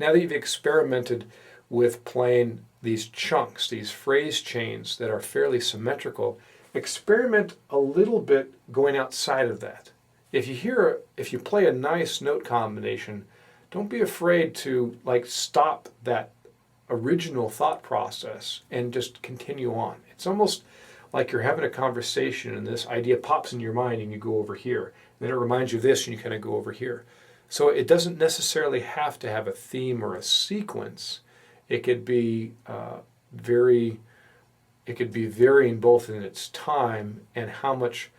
Now that you've experimented with playing these chunks, these phrase chains that are fairly symmetrical, experiment a little bit going outside of that. If you play a nice note combination, don't be afraid to stop that original thought process and just continue on. It's almost like you're having a conversation and this idea pops in your mind and you go over here. And then it reminds you of this and you kind of go over here. So it doesn't necessarily have to have a theme or a sequence. It could be varying both in its time and how much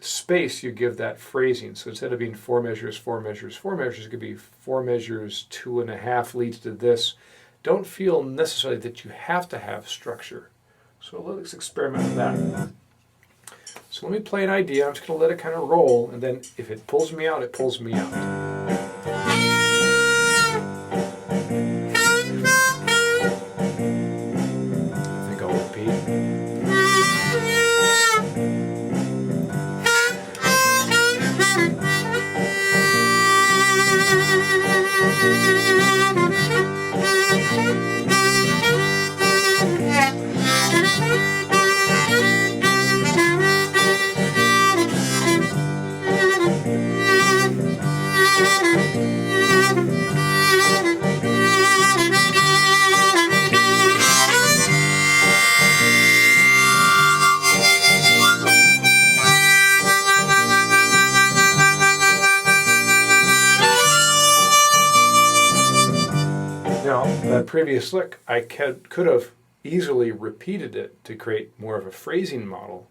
space you give that phrasing. So instead of being 4 measures, 4 measures, 4 measures, it could be 4 measures, 2.5 leads to this. Don't feel necessarily that you have to have structure. So let's experiment with that. So let me play an idea. I'm just going to let it kind of roll, and then if it pulls me out, it pulls me out. I think I'll repeat. Now, that previous lick, I could have easily repeated it to create more of a phrasing model.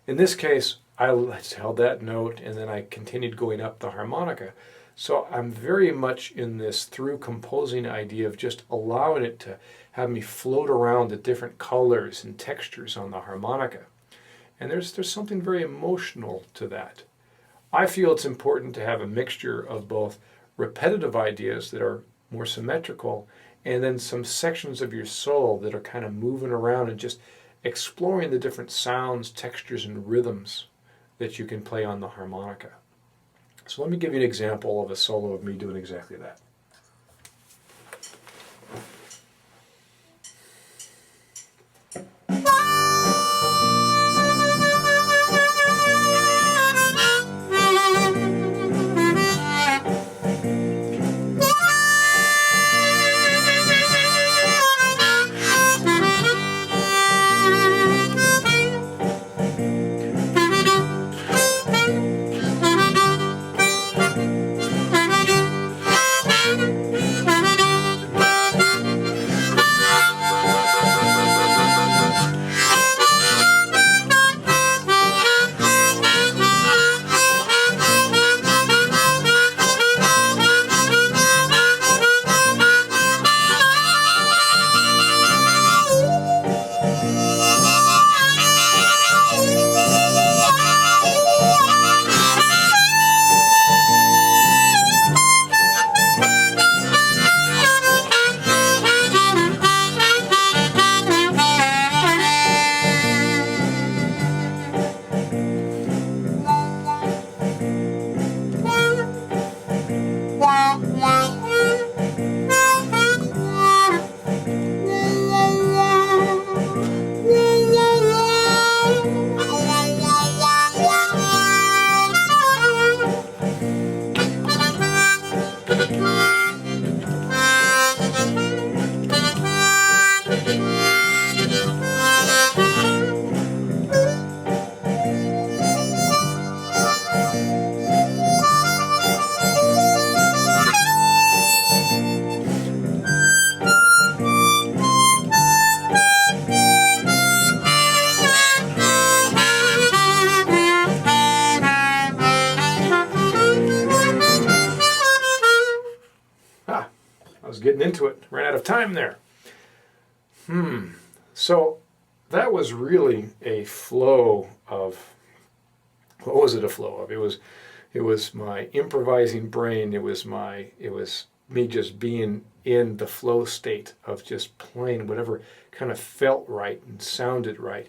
In this case, I held that note and then I continued going up the harmonica. So I'm very much in this through composing idea of just allowing it to have me float around the different colors and textures on the harmonica. And there's something very emotional to that. I feel it's important to have a mixture of both repetitive ideas that are more symmetrical and then some sections of your soul that are kind of moving around and just exploring the different sounds, textures, and rhythms that you can play on the harmonica. So let me give you an example of a solo of me doing exactly that. Getting into it, ran out of time there. So that was really a flow of, what was it a flow of? It was my improvising brain. It was me just being in the flow state of just playing whatever kind of felt right and sounded right.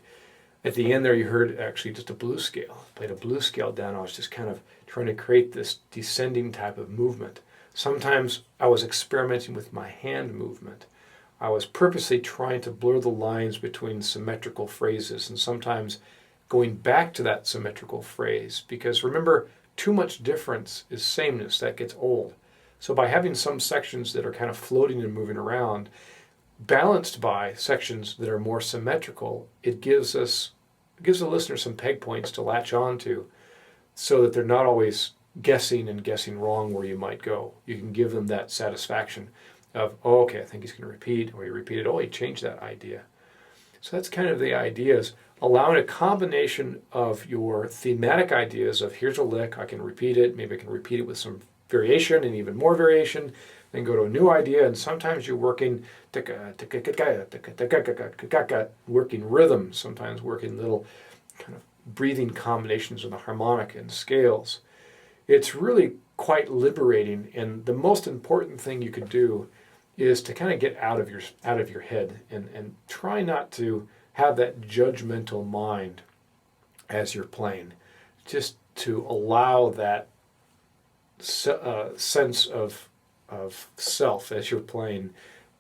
At the end there you heard actually just a blues scale. I played a blues scale down. I was just kind of trying to create this descending type of movement. Sometimes I was experimenting with my hand movement. I was purposely trying to blur the lines between symmetrical phrases and sometimes going back to that symmetrical phrase, because remember, too much difference is sameness. That gets old. So by having some sections that are kind of floating and moving around, balanced by sections that are more symmetrical, it gives the listener some peg points to latch on to, so that they're not always guessing and guessing wrong where you might go. You can give them that satisfaction of, oh, okay, I think he's going to repeat, or he repeated, oh, he changed that idea. So that's kind of the ideas, allowing a combination of your thematic ideas of here's a lick, I can repeat it, maybe I can repeat it with some variation and even more variation, then go to a new idea, and sometimes you're working working rhythm, sometimes working little kind of breathing combinations of the harmonic and scales. It's really quite liberating, and the most important thing you could do is to kind of get out of your head and try not to have that judgmental mind as you're playing. Just to allow that sense of self as you're playing,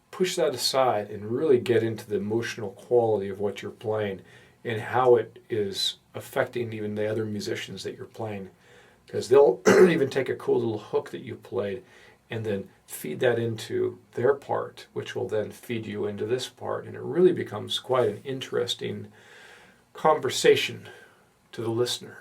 push that aside and really get into the emotional quality of what you're playing and how it is affecting even the other musicians that you're playing. Because they'll even take a cool little hook that you played and then feed that into their part, which will then feed you into this part. And it really becomes quite an interesting conversation to the listener.